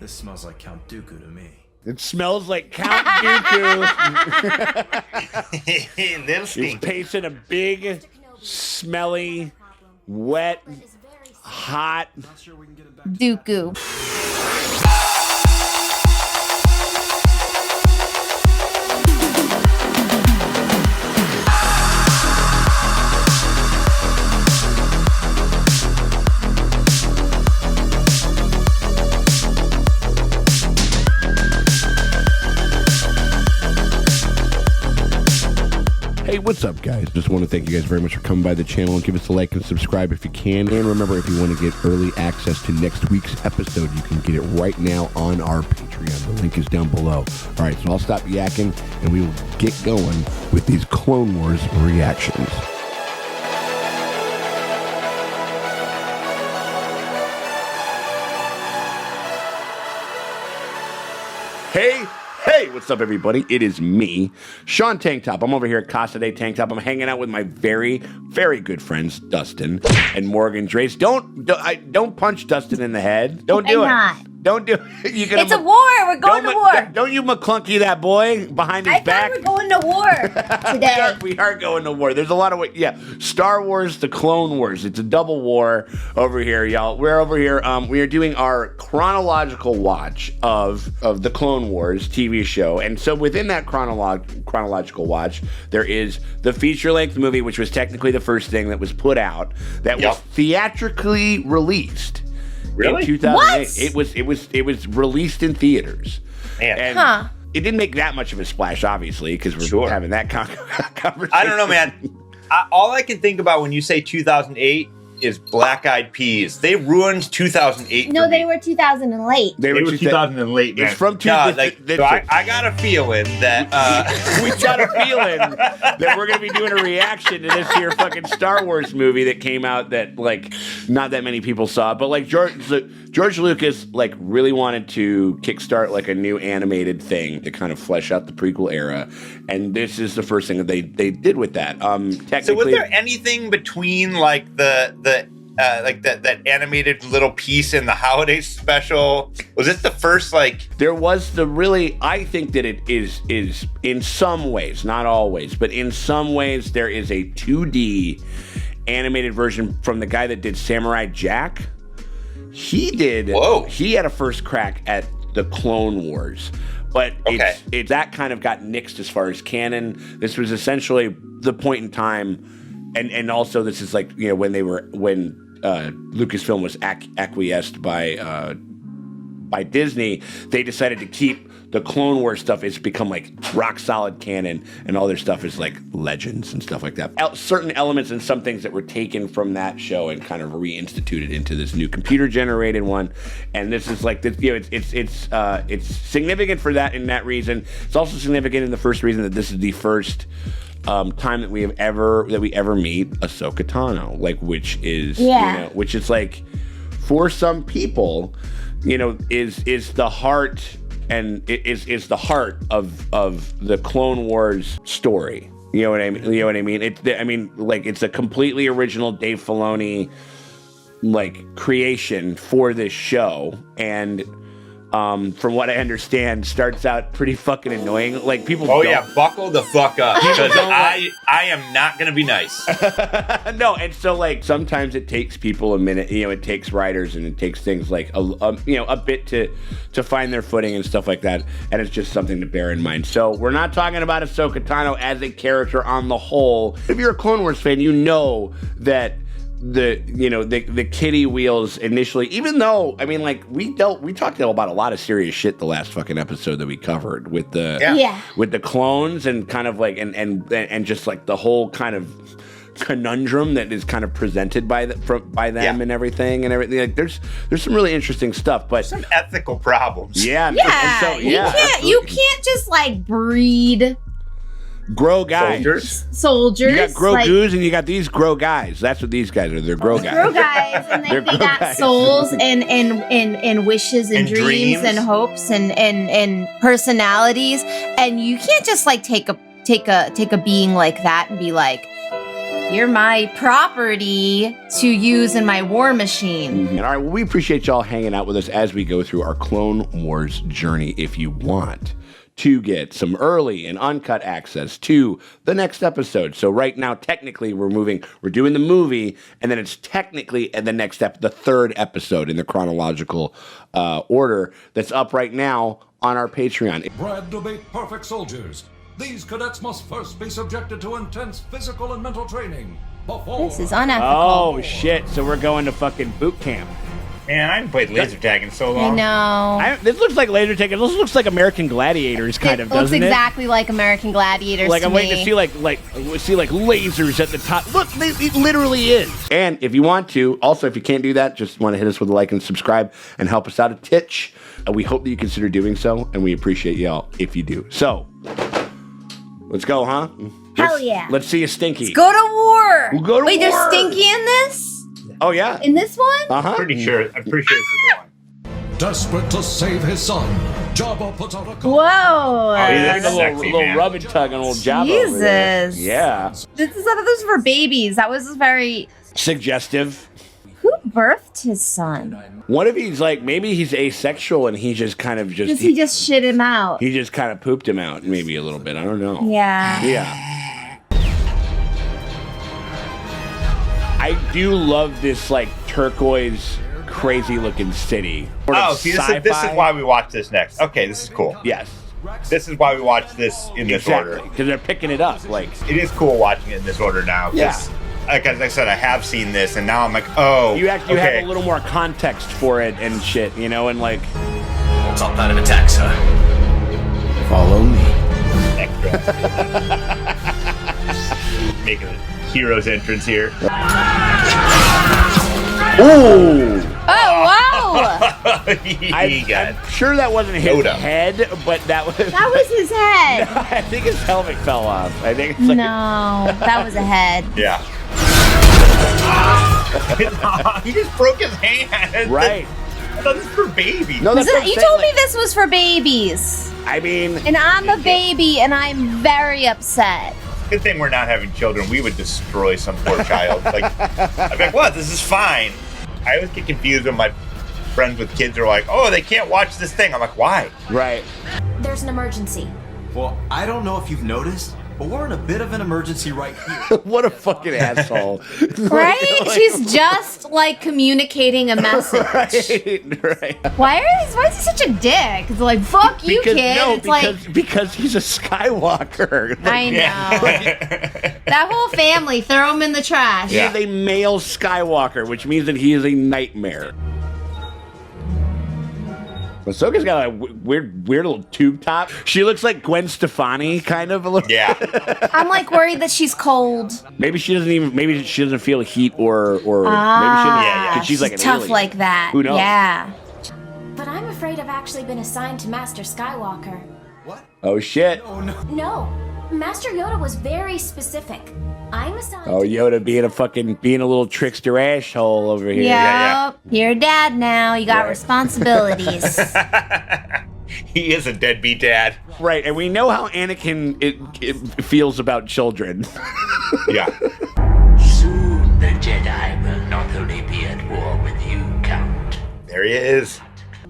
This smells like Count Dooku to me. It smells like Count Dooku. Little He's Stinky. pacing a big, smelly, wet, hot Not sure we can get it back to Dooku. Hey, what's up, guys? Just want to thank you guys very much for coming by the channel and give us a like and subscribe if you can. And remember, if you want to get early access to next week's episode, you can get it right now on our Patreon. The link is down below. All right, so I'll stop yakking and we will get going with these Clone Wars reactions. Hey, what's up, everybody? It is me, Sean Tank Top. I'm over here at Casa de Tank Top. I'm hanging out with my very, very good friends, Dustin and Morgan Drace. Don't punch Dustin in the head. Don't do it. Don't do it. You It's a war. We're going to war. Don't you McClunky that boy behind his back. I thought we're going to war today. We are going to war. There's a lot of way. Yeah, Star Wars, the Clone Wars. It's a double war over here, y'all. We're over here. We are doing our chronological watch of the Clone Wars TV show, and so within that chronological watch, there is the feature-length movie, which was technically the first thing that was put out that was theatrically released. Really? In 2008. What? It was released in theaters. Man. And it didn't make that much of a splash, obviously, because we're having that conversation. I don't know, man. All I can think about when you say 2008 is Black Eyed Peas. They ruined 2008. No, they were 2000 and late. They were 2000 and late, man. It's from so I got a feeling that we got a feeling that we're gonna be doing a reaction to this here fucking Star Wars movie that came out that like not that many people saw, but like George Lucas like really wanted to kickstart like a new animated thing to kind of flesh out the prequel era, and this is the first thing that they did with that. Technically, so was there anything between like that animated little piece in the holiday special? Was it the first like? There was I think that it is in some ways, not always, but in some ways there is a 2D animated version from the guy that did Samurai Jack. He had a first crack at the Clone Wars, but it's that kind of got nixed as far as canon. This was essentially the point in time, and also this is like, you know, when Lucasfilm was acquiesced by Disney, they decided to keep the Clone Wars stuff. It's become like rock solid canon, and all their stuff is like legends and stuff like that. Certain elements and some things that were taken from that show and kind of reinstituted into this new computer generated one. And this is like this, you know, it's significant for that in that reason. It's also significant in the first reason that this is the first time that we ever meet Ahsoka Tano, like which is which is like for some people, you know, is the heart and is the heart of the Clone Wars story. You know what I mean? You know what I mean? It's a completely original Dave Filoni like creation for this show, and from what I understand, starts out pretty fucking annoying. Like people. Oh yeah, buckle the fuck up, because I am not gonna be nice. No, and so like sometimes it takes people a minute. You know, it takes writers and it takes things like a bit to find their footing and stuff like that. And it's just something to bear in mind. So we're not talking about Ahsoka Tano as a character on the whole. If you're a Clone Wars fan, you know that the kiddie wheels initially, even though I mean like we talked about a lot of serious shit the last fucking episode that we covered with the clones and kind of like and just like the whole kind of conundrum that is kind of presented by them and everything. Like there's some really interesting stuff, but some ethical problems. You can't just like breed grow guys. Soldiers. You got Grogu's and you got these grow guys. That's what these guys are. They're grow guys. Grow guys, and they got souls and wishes and dreams and hopes and personalities. And you can't just like take a being like that and be like, You're my property to use in my war machine. And all right, well, we appreciate y'all hanging out with us as we go through our Clone Wars journey. If you want to get some early and uncut access to the next episode. So right now, technically, we're doing the movie, and then it's technically the next the third episode in the chronological order that's up right now on our Patreon. Bred to be perfect soldiers, these cadets must first be subjected to intense physical and mental training. This is unethical. Oh, shit. So we're going to fucking boot camp. Man, I haven't played laser tag in so long. I know. This looks like laser tag. This looks like American Gladiators, kind of, doesn't it? It looks exactly like American Gladiators. Like I'm waiting to see like lasers at the top. Look, it literally is. And if you want to, also if you can't do that, just want to hit us with a like and subscribe and help us out a titch. We hope that you consider doing so, and we appreciate y'all if you do. So, let's go, huh? Hell yeah. Let's see a Stinky. Let's go to war. We'll go to Wait, war. there's Stinky in this? Oh yeah. In this one? Uh-huh. I'm pretty sure this is the one. Desperate to save his son, Jabba puts out a call. Whoa. yeah, Like a Sexy, little man. rub and tug on old Jabba over there. Jesus. Yeah. This was for babies. That was very... Suggestive. Who birthed his son? What if he's like, maybe he's asexual and he just kind of Does he just shit him out? he just kind of pooped him out maybe a little bit. I don't know. Yeah. Yeah. I do love this like turquoise, crazy looking city. Sort of Oh, see, this is why we watch this next. Okay, this is cool. Yes. This is why we watch this in this order. Because they're picking it up. Like, It is cool watching it in this order now. Yeah. Like as I said, I have seen this, and now I'm like, oh, you okay. have a little more context for it and shit, you know, and like. Top plan of attack, sir. Follow me. Extra. Making a hero's entrance here. Ooh! Oh, wow! I'm sure that wasn't his Yoda. head, but that was. That was his head. I think his helmet fell off. I think it's like. No, that was a head. Yeah. He just broke his hand. Right. I thought this was for babies. No, that's what I'm You saying, told me like, this was for babies. I mean. And I'm a baby, and I'm very upset. Good thing we're not having children. We would destroy some poor child. Like, I'd be like, what? This is fine. I always get confused when my friends with kids are like, oh, they can't watch this thing. I'm like, why? Right. There's an emergency. Well, I don't know if you've noticed, but we're in a bit of an emergency right here. What a fucking asshole. Right? She's just like communicating a message. Right. Why is he such a dick? It's like, fuck you, kid. No, it's because he's a Skywalker. I know. That whole family, throw him in the trash. He is a male Skywalker, which means that he is a nightmare. Ahsoka's got a weird little tube top. She looks like Gwen Stefani, kind of a little. Yeah. I'm like worried that she's cold. Maybe she doesn't feel heat or maybe she doesn't. Yeah. 'Cause she's like an tough alien. like that. Who knows? Yeah. But I'm afraid I've actually been assigned to Master Skywalker. What? Oh shit. Oh no. No, Master Yoda was very specific. I'm assigned Oh, Yoda being a little trickster asshole over here. Yep. You're a dad now. You got responsibilities. He is a deadbeat dad. Right, and we know how Anakin it feels about children. Yeah. Soon the Jedi will not only be at war with you, Count. There he is.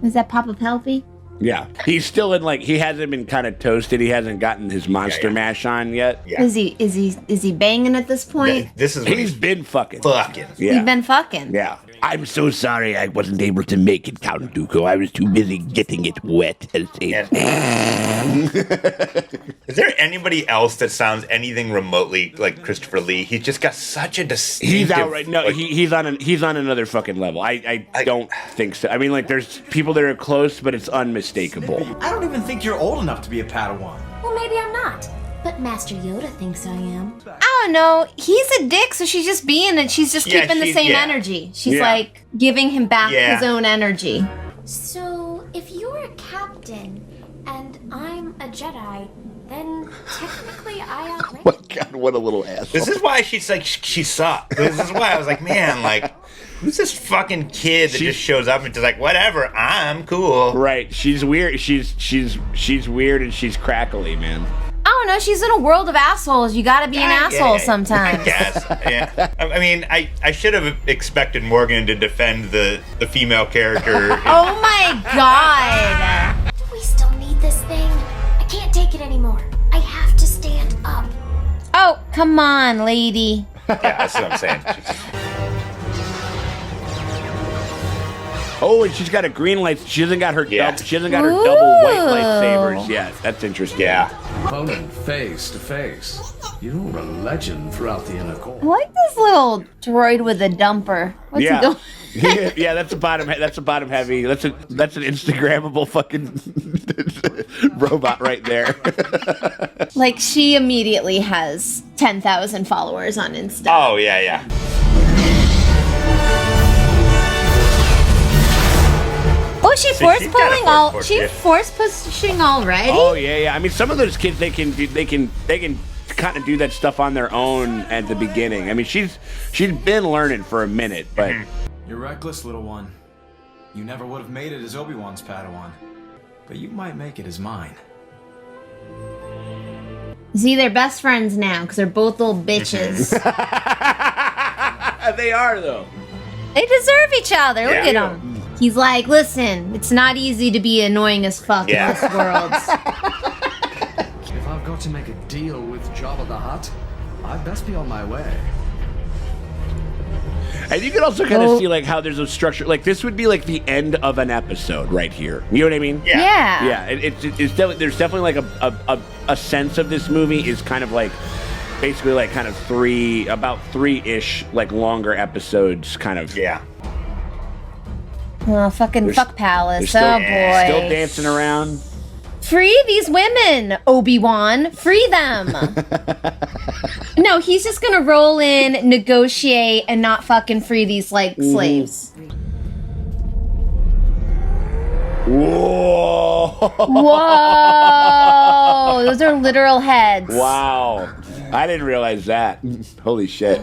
Is that Papa Pelpy? Yeah, he's still in he hasn't been kind of toasted. He hasn't gotten his monster mash on yet. Yeah. Is he banging at this point? This is when He's been fucking. fucking. Yeah. He's been fucking. Yeah. I'm so sorry I wasn't able to make it, Count Dooku. I was too busy getting it wet, as they say. Is there anybody else that sounds anything remotely like Christopher Lee? He's just got such a distinctive... He's outright no. like- He's on another fucking level. I don't think so. I mean, like, there's people that are close, but it's unmistakable. I don't even think you're old enough to be a Padawan. Well, maybe I'm not. But Master Yoda thinks I am. I don't know. He's a dick, so she's just being it. She's just Yeah, keeping the she's- same yeah. energy. She's Yeah. like giving him back Yeah. his own energy. So, if you're a captain and I'm a Jedi, then technically I outrank Oh my God, what a little asshole. This is why she's like, she sucked. This is why I was like, man, like, who's this fucking kid that just shows up and just like, whatever, I'm cool. Right. She's weird. She's weird and she's crackly, man. don't know. She's in a world of assholes. You gotta be an asshole sometimes. Yes. Yeah. I mean, I should have expected Morgan to defend the female character. Oh my god. Do we still need this thing? I can't take it anymore. I have to stand up. Oh, come on, lady. Yeah, that's what I'm saying. Oh, and she's got a green light. She hasn't got her she hasn't got her Ooh. double white lightsabers yet. That's interesting. Yeah. Opponent face to face. You're a legend throughout the inner core. I like this little droid with a dumper. What's he doing? Yeah, that's a bottom heavy. That's an Instagrammable fucking robot right there. Like, she immediately has 10,000 followers on Insta. Oh, yeah. Oh, she force she's got a pulling force all. push, She's yeah. force pushing already. Oh yeah. I mean, some of those kids they can kind of do that stuff on their own at the beginning. I mean, she's been learning for a minute, but You're reckless, little one. You never would have made it as Obi-Wan's Padawan. But you might make it as mine. See, they're best friends now because they're both little bitches. they are though. They deserve each other. Look Yeah. at them. He's like, listen, it's not easy to be annoying as fuck Yeah. in this world. If I've got to make a deal with Jabba the Hutt, I'd best be on my way. And you can also kind of see like how there's a structure. Like this would be like the end of an episode right here. You know what I mean? Yeah. Yeah. It's definitely there's definitely like a sense of this movie is kind of like basically like kind of about three-ish like longer episodes kind of. Yeah. Oh, fucking fuck Palace. Oh, boy. Still dancing around. Free these women, Obi-Wan. Free them. No, he's just gonna roll in, negotiate, and not fucking free these, like, slaves. Whoa! Whoa! Those are literal heads. Wow. I didn't realize that. Holy shit.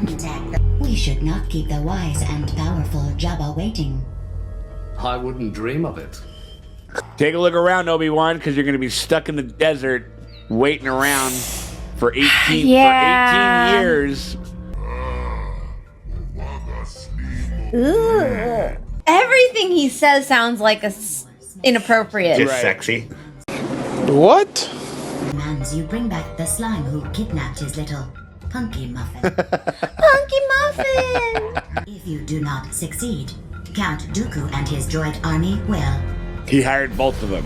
We should not keep the wise and powerful Jabba waiting. I wouldn't dream of it. Take a look around, Obi-Wan, because you're going to be stuck in the desert waiting around for 18 years. Ooh. Everything he says sounds like inappropriate. Just sexy. What? Demands you bring back the slime who kidnapped his little Punky Muffin. Punky Muffin! If you do not succeed, Count Dooku and his droid army will. He hired both of them.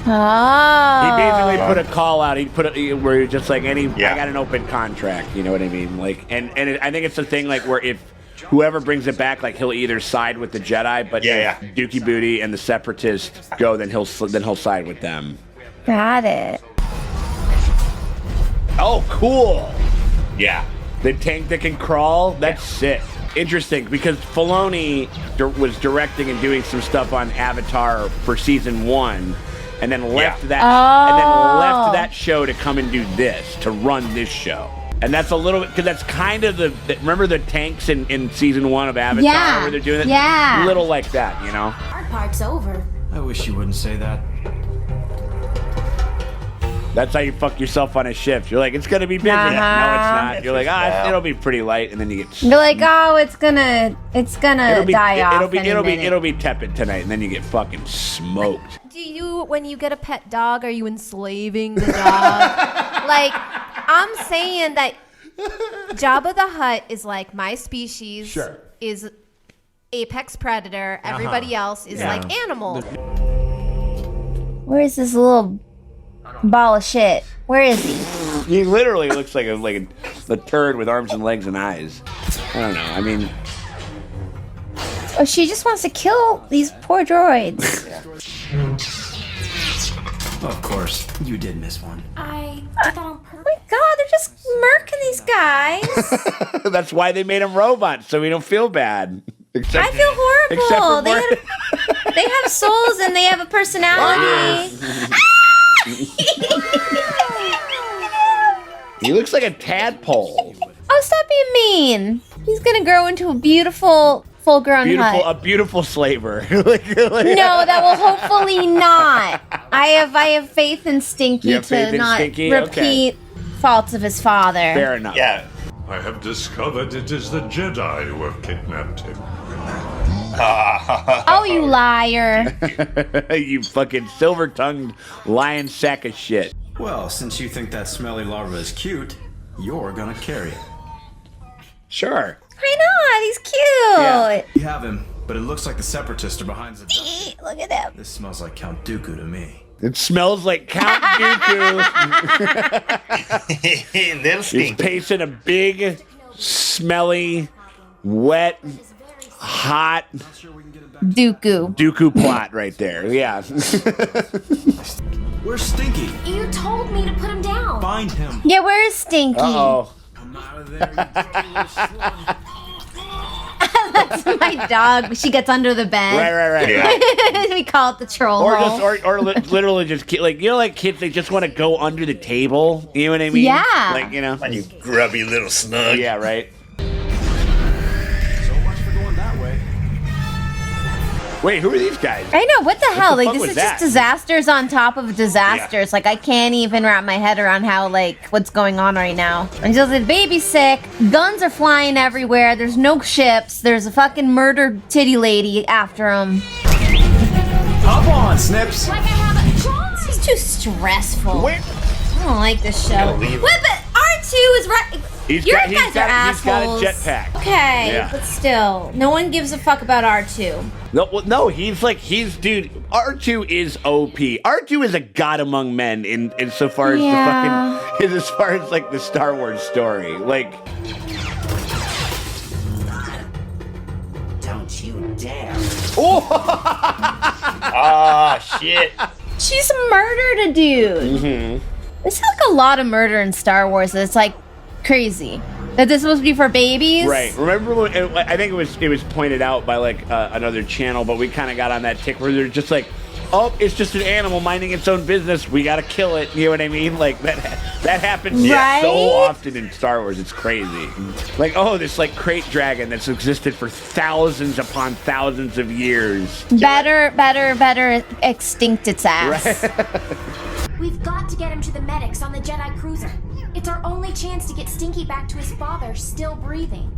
Oh. He basically put a call out. He put where he just like I got an open contract. You know what I mean? Like, and I think it's the thing like where if whoever brings it back, like he'll either side with the Jedi, but if Dookie Booty and the Separatists go, then he'll side with them. Got it. Oh, cool. Yeah. The tank that can crawl. That's sick. Interesting, because Filoni was directing and doing some stuff on Avatar for season 1, and then left that show to come and do this, to run this show. And that's a little bit because that's kind of remember the tanks in season 1 of Avatar where they're doing it? Yeah. Little like that, you know? Hard part's over. I wish you wouldn't say that. That's how you fuck yourself on a shift. You're like, it's gonna be busy. No, it's not. You're like, it'll be pretty light, and then you get. You're like, oh, it's gonna die off. It'll be tepid tonight, and then you get fucking smoked. Do you, when you get a pet dog, are you enslaving the dog? Like, I'm saying that Jabba the Hutt is like my species. Sure. Is apex predator. Everybody else is like animal. Where is this little ball of shit? Where is he? He literally looks like a turd with arms and legs and eyes. I don't know. I mean, Oh, she just wants to kill these poor droids. Of course, you did miss one. I did that on Oh purpose. my god, they're just murking these guys. that's why they made him robots, so we don't feel bad. I feel horrible. They have souls and they have a personality. He looks like a tadpole. Oh, stop being mean. He's gonna grow into a beautiful, full-grown Hutt. A beautiful slaver. No, that will hopefully not. I have faith in Stinky You have faith to in not Stinky? repeat faults of his father. Fair enough. Yeah. I have discovered it is the Jedi who have kidnapped him. Oh, you liar. You fucking silver-tongued lion sack of shit. Well, since you think that smelly larva is cute, you're gonna carry it. Sure. Why not? He's cute. Yeah. You have him, but it looks like the Separatists are behind the... Look at him. This smells like Count Dooku to me. It smells like Count Dooku. Little He's Stinky. pacing a big, smelly, wet, hot Dooku plot right there. Yeah. Where's Stinky? You told me to put him down. Find him. Yeah, where is Stinky? Uh-oh. Come out of there, you dirty little slut. That's my dog. She gets under the bed. Right. Yeah. We call it the troll Or hole. just, or literally just like, you know, like kids, they just want to go under the table. You know what I mean? Yeah. Like, you know. Man, you grubby little slug. Yeah, right. So much for going that way. Wait, who are these guys? I know, what the hell? the Like, fuck this was is that? just disasters on top of disasters. Like, I can't even wrap my head around how, like, what's going on right now. And just the baby's sick, guns are flying everywhere, there's no ships, there's a fucking murdered titty lady after him. Hop on, Snips. Like I have a job. This is too stressful. Wait. I don't like this show. Gotta leave. Wait, but R2 is right. He's Your got- he's guys got- are he's got a assholes. jetpack. Okay, Yeah. but still, no one gives a fuck about R2. No, he's dude. R2 is OP. R2 is a god among men in so far as Yeah. the fucking as far as like the Star Wars story. Like, Don't you dare. Ah, shit. She's murdered a dude. Mm-hmm. There's like a lot of murder in Star Wars. It's like crazy. That this is supposed to be for babies. right? Remember when I think it was pointed out by like another channel, but we kind of got on that tick where they're just like, oh, it's just an animal minding its own business. We gotta kill it. You know what I mean? Like that happens Right? so often in Star Wars. It's crazy. Like, oh, this like crate dragon that's existed for thousands upon thousands of years. Better extinct its ass. We've got to get him to the medics on the Jedi cruiser. It's our only chance to get Stinky back to his father, still breathing.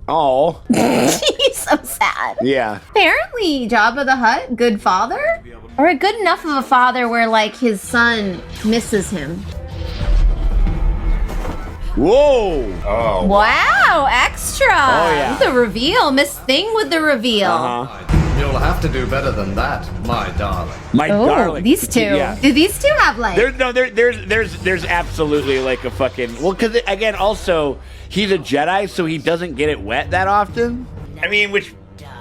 Oh, He's so sad. yeah. Apparently, Jabba the Hutt, good father? Or good enough of a father where, like, his son misses him. Whoa. Oh. Wow, extra! yeah. The reveal, Miss Thing with the reveal. Uh-huh. You'll have to do better than that, my darling. My Oh, darling. these two. Yeah. Do these two have, like... There's absolutely like a fucking because again also he's a Jedi, so he doesn't get it wet that often. I mean, which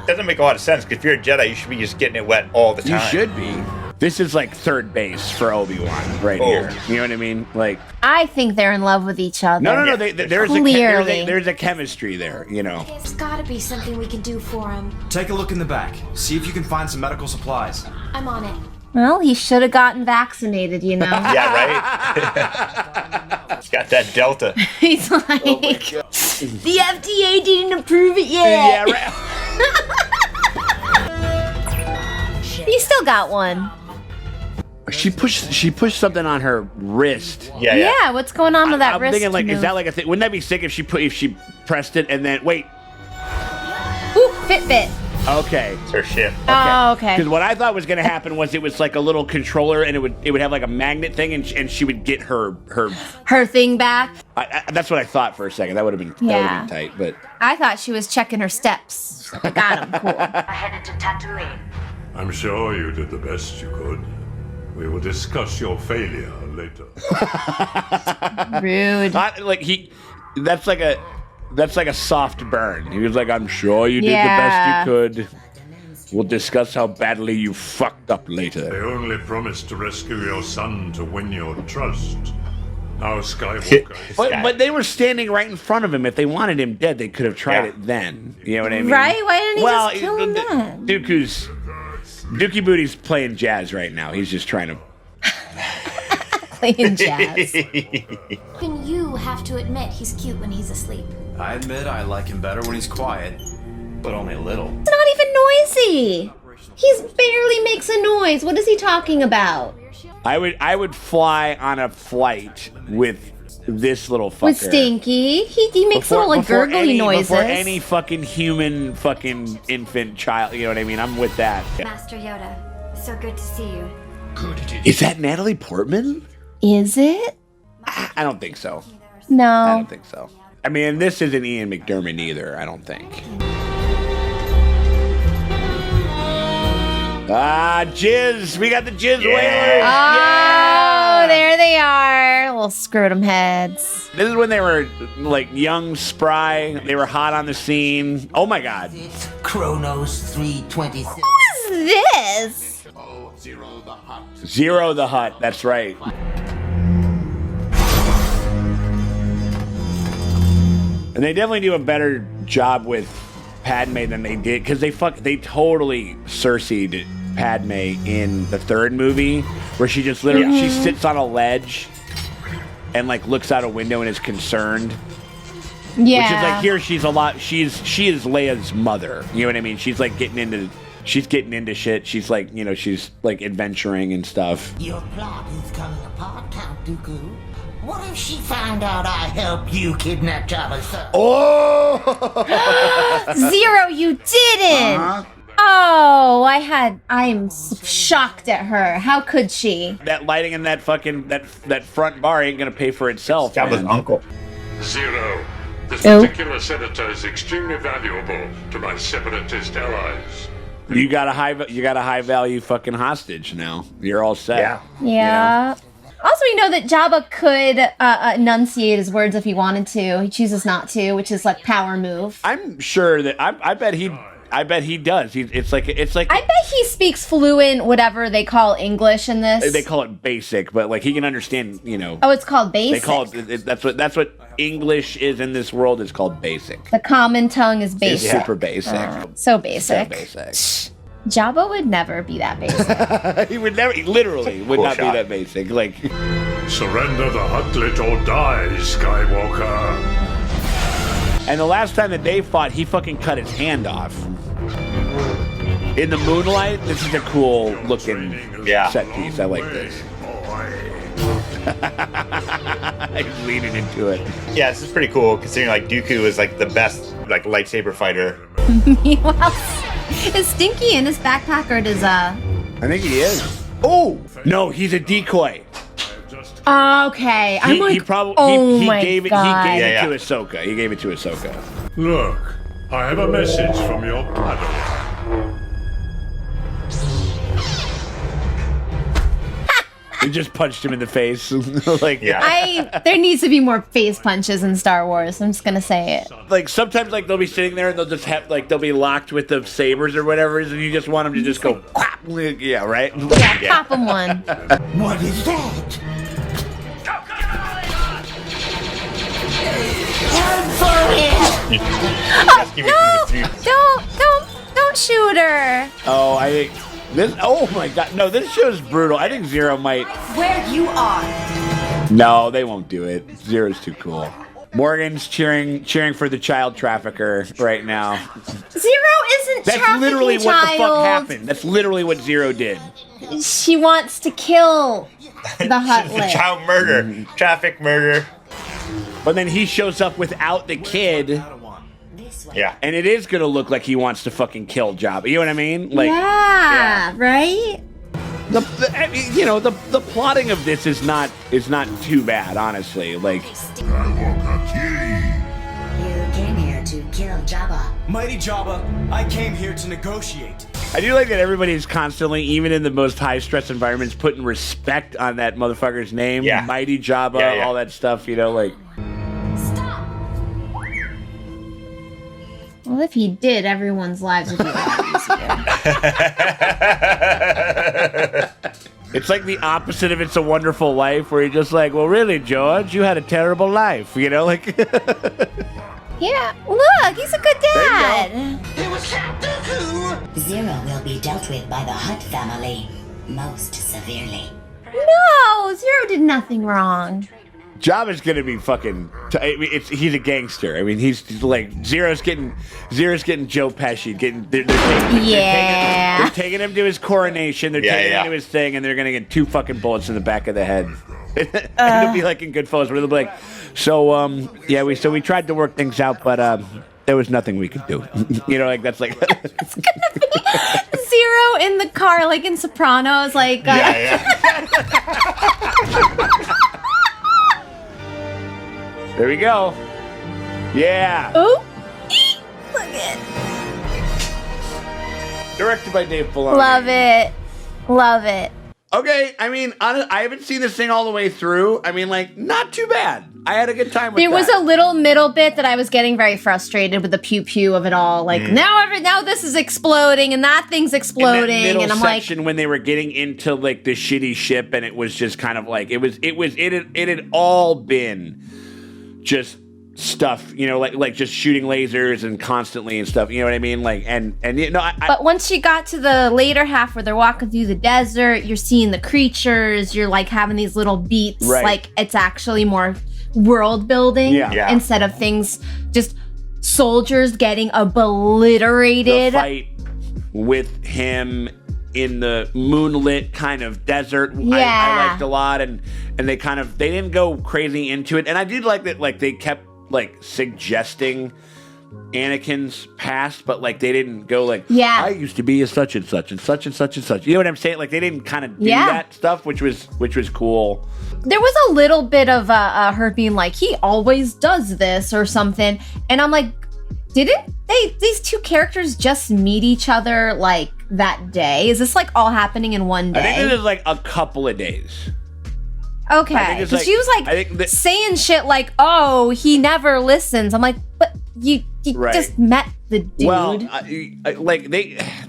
doesn't make a lot of sense, because if you're a Jedi, you should be just getting it wet all the time. You should be. This is like third base for Obi-Wan right here. You know what I mean? Like, I think they're in love with each other. no. There's Clearly. there's a chemistry there. You know. There's gotta be something we can do for him. Take a look in the back. See if you can find some medical supplies. I'm on it. Well, he should have gotten vaccinated, you know? Yeah, right? He's got that Delta. He's like, the FDA didn't approve it yet. Yeah. Right. He still got one. She pushed something on her wrist. Yeah. What's going on with that I'm wrist? thinking like, is move? that like a thing? Wouldn't that be sick if she pressed it and then wait? Ooh, Fitbit. Okay. It's her ship. Oh, okay. Because what I thought was going to happen was it was like a little controller, and it would have like a magnet thing, and she would get her. Her thing back. That's what I thought for a second. That would have been tight, but I thought she was checking her steps. She's like, I got him. Cool. Headed to Tatooine. I'm sure you did the best you could. We will discuss your failure later. Rude. that's like a soft burn. He was like, I'm sure you did the Yeah. best you could. We'll discuss how badly you fucked up They later. only promised to rescue your son to win your trust. Now Skywalker. But they were standing right in front of him. If they wanted him dead, they could have tried it then. You know what I mean? Right? Why didn't he just kill him then? Dookie Booty's playing jazz right now. He's just trying to. Playing jazz. Even you have to admit he's cute when he's asleep. I admit I like him better when he's quiet, but only a little. It's not even noisy. He barely makes a noise. What is he talking about? I would fly on a flight with this little fucker. With Stinky. He makes little like gurgly noises. Before any fucking human fucking infant child, you know what I mean? I'm with that. Master Yoda, so good to see you. Is that Natalie Portman? Is it? I don't think so. No. I don't think so. I mean, this isn't Ian McDermott either, I don't think. Jizz. We got the Jizz Whalers. Oh, there they are. Little scrotum heads. This is when they were like young, spry. They were hot on the scene. Oh my God. Chronos 326. Who is this? Zero the Hutt. That's right. And they definitely do a better job with Padme than they did because they totally Cersei'd Padme in the third movie where she just literally she sits on a ledge and like looks out a window and is concerned. Yeah. Which is like here she is Leia's mother. You know what I mean? She's like getting into shit. She's like, you know, she's like adventuring and stuff. Your plot is coming apart, Count Dooku. What if she found out I helped you kidnap Jabba's son? Oh! Zero, you didn't! Oh, I'm shocked at her. How could she? That lighting in that fucking that front bar ain't gonna pay for itself. Jabba's man. uncle. Zero. This particular senator is extremely valuable to my separatist allies. You got a high value fucking hostage now. You're all set. Yeah. Yeah. You know? Also, we know that Jabba could enunciate his words if he wanted to. He chooses not to, which is like power move. I'm sure that I bet he does. It's like I bet he speaks fluent whatever they call English in this. they call it basic, but like he can understand. You know. Oh, it's called basic. They call it that's what English is in this world. It's called basic. The common tongue is It's basic. super basic. So basic. So basic. Jabba would never be that basic. He literally would Cool not shot. be that basic. Like. Surrender the Huttlet or die, Skywalker. And the last time that they fought, he fucking cut his hand off. In the moonlight, this is a cool looking set piece. I like this. He's leaning into it. Yeah, this is pretty cool considering like Dooku is like the best like lightsaber fighter. Meanwhile, is Stinky in his backpack or does I think he is. Oh no, he's a decoy. Okay, I'm like, he probably oh he my gave it. God. He gave it to Ahsoka. He gave it to Ahsoka. Look, I have a message from your Padawan. He just punched him in the face. Like, there needs to be more face punches in Star Wars. I'm just gonna say it. Like sometimes, like they'll be sitting there and they'll just have like they'll be locked with the sabers or whatever, and you just want them to just go, quack. Yeah, right. Yeah, pop him one. What is that? Don't shoot her. Oh, I think this. Oh my God, no! This show is brutal. I think Zero might. Where you are. No, they won't do it. Zero's too cool. Morgan's cheering for the child trafficker right now. Zero isn't That's trafficking literally child. what the fuck happened. That's literally what Zero did. She wants to kill the Huttlet. Child murder, traffic murder. But then he shows up without the kid. Yeah. And it is gonna look like he wants to fucking kill Jabba. You know what I mean? Like, yeah, right? The plotting of this is not too bad, honestly. Like, You came here to kill Jabba. Mighty Jabba, I came here to negotiate. I do like that everybody's constantly, even in the most high stress environments, putting respect on that motherfucker's name. Yeah. Mighty Jabba, all that stuff. You know, like. Well, if he did, everyone's lives would be a lot easier. It's like the opposite of It's a Wonderful Life, where you're just like, well, really, George, you had a terrible life. You know, like. Yeah, look, he's a good dad. Zero will be dealt with by the Hutt family most severely. No, Zero did nothing wrong. Jabba's gonna be fucking. He's a gangster. I mean, he's like Zero's getting Joe Pesci. They're taking him to his coronation. They're taking him to his thing, and they're gonna get 2 fucking bullets in the back of the head. It'll be like in Goodfellas, where they'll be like, so we tried to work things out, but there was nothing we could do. Like that's like. It's gonna be Zero in the car, like in Sopranos, like. There we go. Yeah. Oh, look it. Directed by Dave Filoni. Love it. Okay, I mean, I haven't seen this thing all the way through. I mean, like, not too bad. I had a good time with There that. was a little middle bit that I was getting very frustrated with the pew pew of it all. Like now this is exploding and that thing's exploding, in that and I'm section like, when they were getting into like the shitty ship, and it was just kind of like it had all been just stuff, like just shooting lasers and constantly and stuff. You know what I mean? Like but once you got to the later half where they're walking through the desert, you're seeing the creatures. You're like having these little beats. Right. Like it's actually more world building instead of things just soldiers getting obliterated. The fight with him in the moonlit kind of desert, I liked a lot, and they didn't go crazy into it, and I did like that. Like they kept like suggesting Anakin's past, but like they didn't go like, I used to be a such and such and such and such and such. You know what I'm saying? Like they didn't kind of do that stuff, which was cool. There was a little bit of her being like, he always does this or something, and I'm like, didn't these 2 characters just meet each other like that day? Is this like all happening in one day? I think this is like a couple of days. Okay, because she was like saying shit like, "Oh, he never listens." I'm like, but you just met the dude. Well,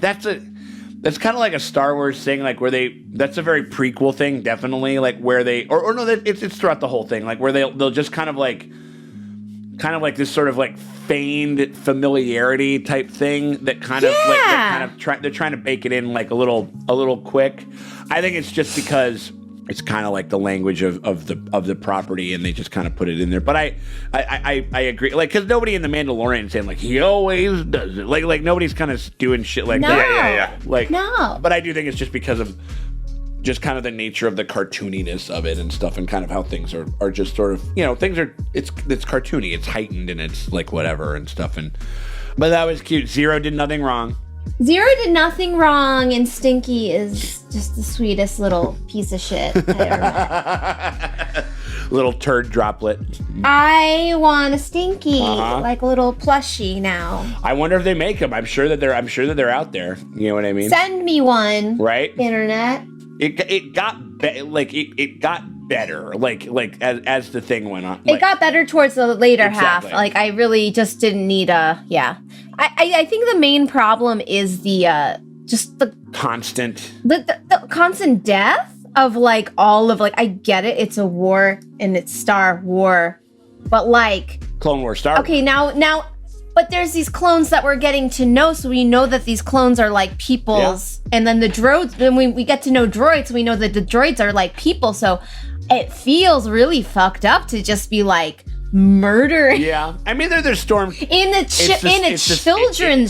that's kind of like a Star Wars thing, like where that's a very prequel thing, definitely, like where they or no, it's throughout the whole thing, like where they'll just kind of like this sort of like feigned familiarity type thing that kind of they're trying to bake it in like a little quick. I think it's just because it's kind of like the language of the property, and they just kind of put it in there. But I agree, like, because nobody in The Mandalorian is saying like he always does it, like nobody's kind of doing shit like that. Like no. But I do think it's just because of just kind of the nature of the cartooniness of it and stuff, and kind of how things are just sort of, things are it's cartoony, it's heightened, and it's like whatever and stuff. But that was cute. Zero did nothing wrong. Zero did nothing wrong, and Stinky is just the sweetest little piece of shit I ever met. Little turd droplet. I want a Stinky, like a little plushie now. I wonder if they make them. I'm sure that they're out there. You know what I mean? Send me one. Right? Internet. It got better, like as the thing went on. It got better towards the later half. Like I really just didn't need I think the main problem is the just the constant the constant death of like all of like, I get it, it's a war and it's Star War, but like Clone Wars Star Wars. Okay, now but there's these clones that we're getting to know, so we know that these clones are like peoples, and then the droids, when we get to know droids, we know that the droids are like people, so it feels really fucked up to just be like murdering. Yeah, I mean they're storm in a children's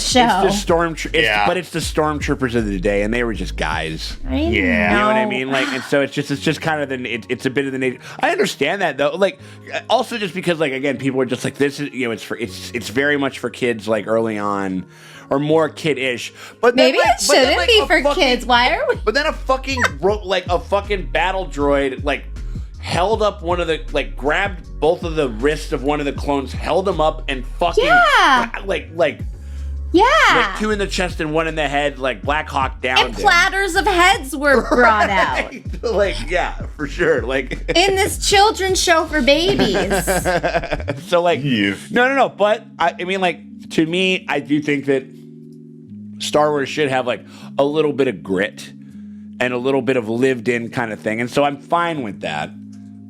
show. It's the but it's the stormtroopers of the day, and they were just guys. I know. You know what I mean? Like, and so it's just kind of it's a bit of the nature. I understand that though. Like, also just because like again, people are just like, this is it's very much for kids, like early on. Or more kid-ish, but maybe it shouldn't be for kids. Why are we? But then a fucking battle droid like held up one of the grabbed both of the wrists of one of the clones, held him up, and fucking like 2 in the chest and 1 in the head, like Black Hawk down. And platters of heads were brought out. For sure. Like in this children's show for babies. So no. But I mean, like, to me, I do think that Star Wars should have like a little bit of grit and a little bit of lived-in kind of thing, and so I'm fine with that.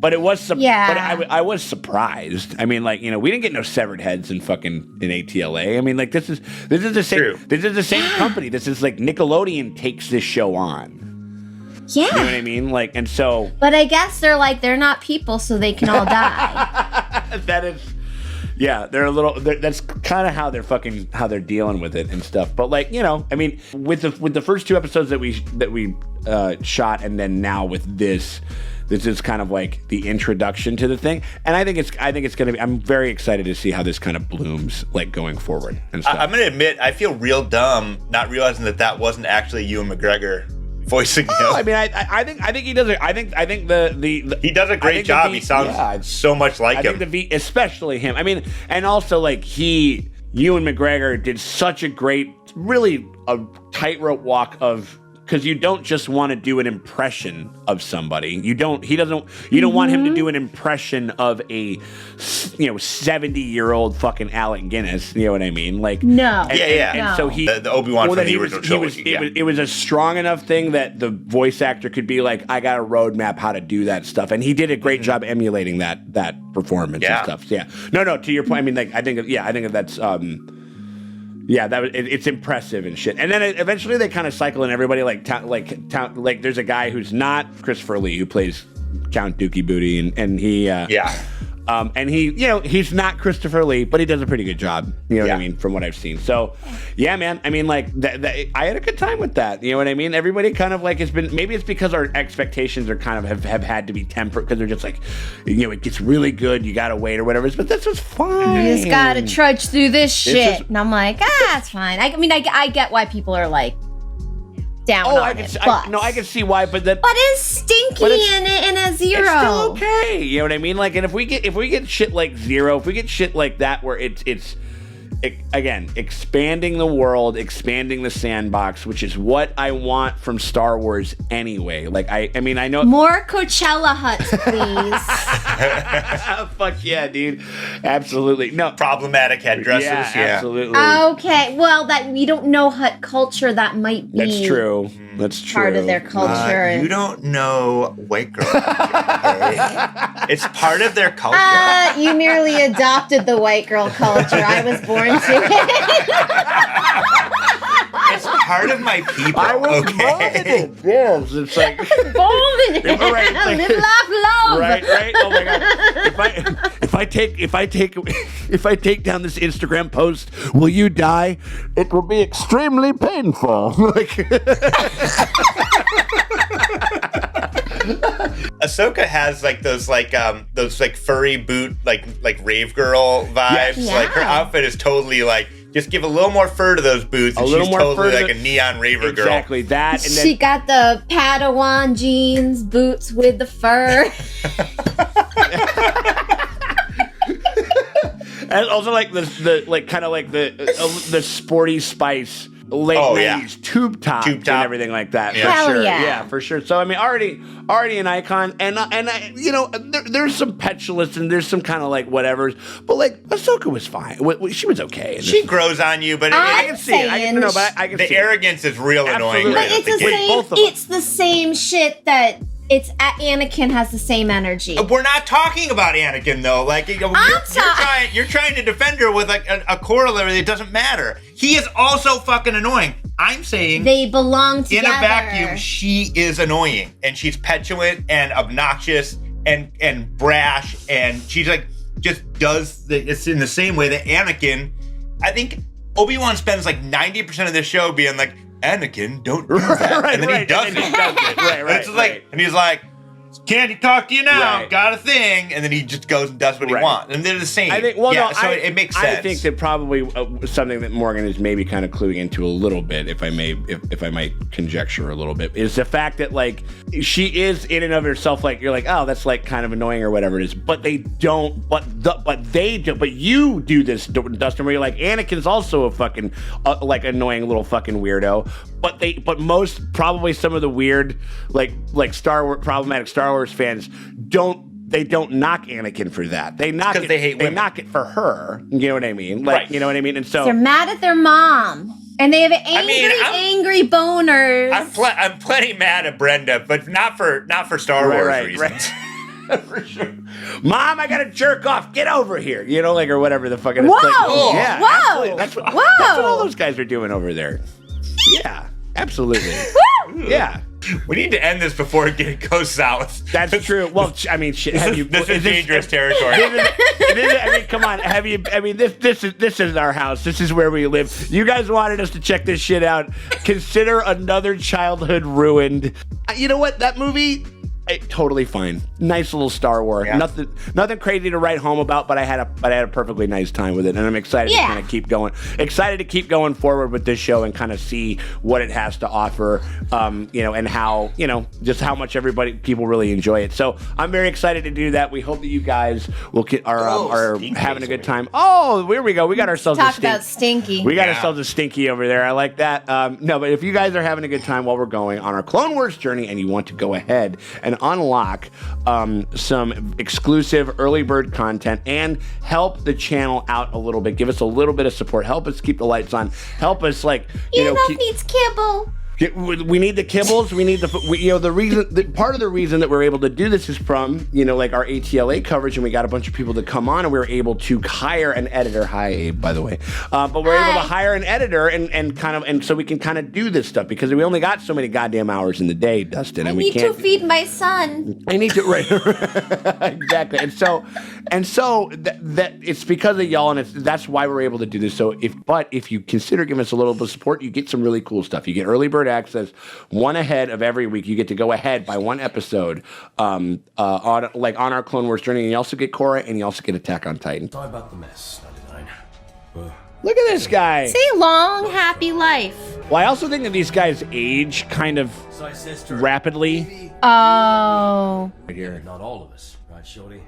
But it was but I was surprised. I mean, like, we didn't get no severed heads in ATLA. I mean, like, this is the same. True. This is the same company. This is like Nickelodeon takes this show on. Yeah. You know what I mean? Like, and so. But I guess they're not people, so they can all die. That is. Yeah, that's kind of how they're dealing with it and stuff. But like, you know, I mean, with the first 2 episodes that we shot, and then now with this is kind of like the introduction to the thing. And I think it's going to be, I'm very excited to see how this kind of blooms like going forward and stuff. I'm going to admit, I feel real dumb not realizing that wasn't actually Ewan McGregor voicing him. I mean, I think he does it. I think the he does a great job. He sounds so much like him. I think especially him. I mean, and also like Ewan McGregor did such a great, really a tightrope walk of, because you don't just want to do an impression of somebody. You don't want him to do an impression of a 70-year-old fucking Alec Guinness. You know what I mean? Like, no. And so the Obi-Wan from the original trilogy. It was a strong enough thing that the voice actor could be like, I got a roadmap how to do that stuff, and he did a great job emulating that performance and stuff. Yeah. No. To your point, I mean, like, I think that's. It's impressive and shit. And then eventually they kind of cycle in everybody like there's a guy who's not Christopher Lee who plays Count Dookie Booty, and he and he, he's not Christopher Lee, but he does a pretty good job. You know what I mean, from what I've seen. So, yeah, man. I mean, like, I had a good time with that. You know what I mean? Everybody kind of like has been. Maybe it's because our expectations are kind of have had to be tempered, because they're just like, it gets really good. You gotta wait or whatever. But this was fine. You just gotta trudge through this shit, and I'm like, it's fine. I mean, I get why people are like down on I can see why, but is Stinky in a Zero? It's still okay. You know what I mean? Like, and if we get shit like Zero, if we get shit like that where it's again, expanding the world, expanding the sandbox, which is what I want from Star Wars anyway. Like, I mean, I know more Coachella huts, please. Fuck yeah, dude. Absolutely. No. Problematic headdresses. Yeah, absolutely. Okay. Well, that we don't know hut culture. That might be. That's true. That's true. Part of their culture. You don't know white girl culture, okay? It's part of their culture. You merely adopted the white girl culture. I was born to it. It's part of my people. I was born in it. Yes, it's like born in it. Right, like, live, laugh, love. Right. Oh my god. If I take down this Instagram post, will you die? It will be extremely painful. Ahsoka has like those furry boot like rave girl vibes. Yeah. Like, her outfit is totally like, just give a little more fur to those boots, and she's totally like a neon raver girl. Exactly that. And she got the Padawan jeans, boots with the fur. And also like the sporty spice late 90s tube top and everything like that. Yeah. For sure. Yeah, for sure. So I mean, already an icon, and there's some petulance and there's some kind of like whatever's, but like Ahsoka was fine. She was okay. She grows on you, but I can see it. I can the see arrogance is real annoying. But it's the same shit that. Anakin has the same energy. We're not talking about Anakin though. Like, you're trying to defend her with like a corollary that doesn't matter. He is also fucking annoying. I'm saying they belong together. In a vacuum, she is annoying, and she's petulant and obnoxious and brash, and she's like just does it's in the same way that Anakin. I think Obi-Wan spends like 90% of the show being like, Anakin, don't do that. And then he does it. And he's like, can't he talk to you now? Right. Got a thing. And then he just goes and does what he wants. And they're the same. It makes sense. I think that probably something that Morgan is maybe kind of cluing into a little bit, if I might conjecture a little bit, is the fact that like she is in and of herself, like you're like, oh, that's like kind of annoying or whatever it is. But they don't. But you do this, Dustin, where you're like, Anakin's also a fucking like annoying little fucking weirdo. But most probably some of the weird like Star Wars problematic Star Wars fans don't knock Anakin for that. They knock it. They hate women. They knock it for her. You know what I mean? Like, you know what I mean? And so they're mad at their mom, and they have angry boners. I'm plenty mad at Brenda, but not for Star Wars reasons. Right. For sure. Mom, I gotta jerk off. Get over here. You know, like, or whatever the fuck it is. Whoa! Like, yeah, whoa! That's what all those guys are doing over there. Yeah, absolutely. Yeah. We need to end this before it goes south. That's true. Well, I mean, shit. This is dangerous territory. I mean, come on. Have you? I mean, this is our house. This is where we live. You guys wanted us to check this shit out. Consider another childhood ruined. You know what? That movie. Totally fine. Nice little Star Wars. Yeah. Nothing crazy to write home about, but I had a perfectly nice time with it, and I'm excited to kind of keep going. Excited to keep going forward with this show and kind of see what it has to offer, and how, just how much people really enjoy it. So I'm very excited to do that. We hope that you guys will are having a good time. Oh, here we go. We got ourselves Talk about Stinky. We got ourselves a Stinky over there. I like that. No, but if you guys are having a good time while we're going on our Clone Wars journey, and you want to go ahead and unlock some exclusive early bird content and help the channel out a little bit, give us a little bit of support, help us keep the lights on, help us needs kibble. We need the kibbles. We need part of the reason that we're able to do this is from, our ATLA coverage, and we got a bunch of people to come on, and we were able to hire an editor. Hi, Abe, by the way. But we're able to hire an editor and so we can kind of do this stuff because we only got so many goddamn hours in the day, Dustin. I need to feed my son. I need to, right. Exactly. And so that it's because of y'all, and that's why we're able to do this. So if you consider giving us a little bit of support, you get some really cool stuff. You get early bird access, one ahead of every week. You get to go ahead by one episode on our Clone Wars journey, and you also get Korra, and you also get Attack on Titan. Sorry about the mess, 99. Look at this guy. Say long, happy life. Well, I also think that these guys age kind of rapidly. Oh. Right here. Not all of us, right, Shorty?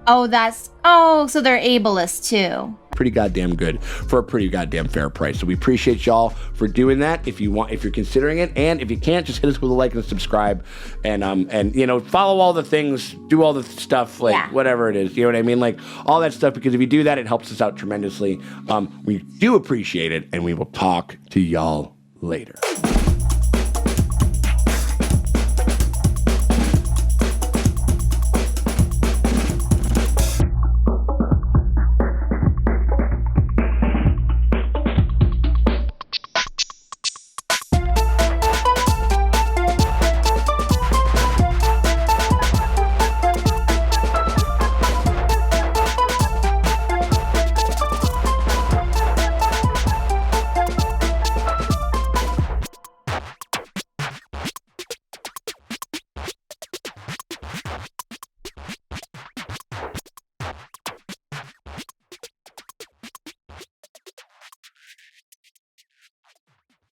So they're ableist too. Pretty goddamn good for a pretty goddamn fair price. So we appreciate y'all for doing that. If you're considering it, and if you can't, just hit us with a like and a subscribe, and follow all the things, do all the stuff, whatever it is. You know what I mean? Like all that stuff, because if you do that, it helps us out tremendously. We do appreciate it, and we will talk to y'all later.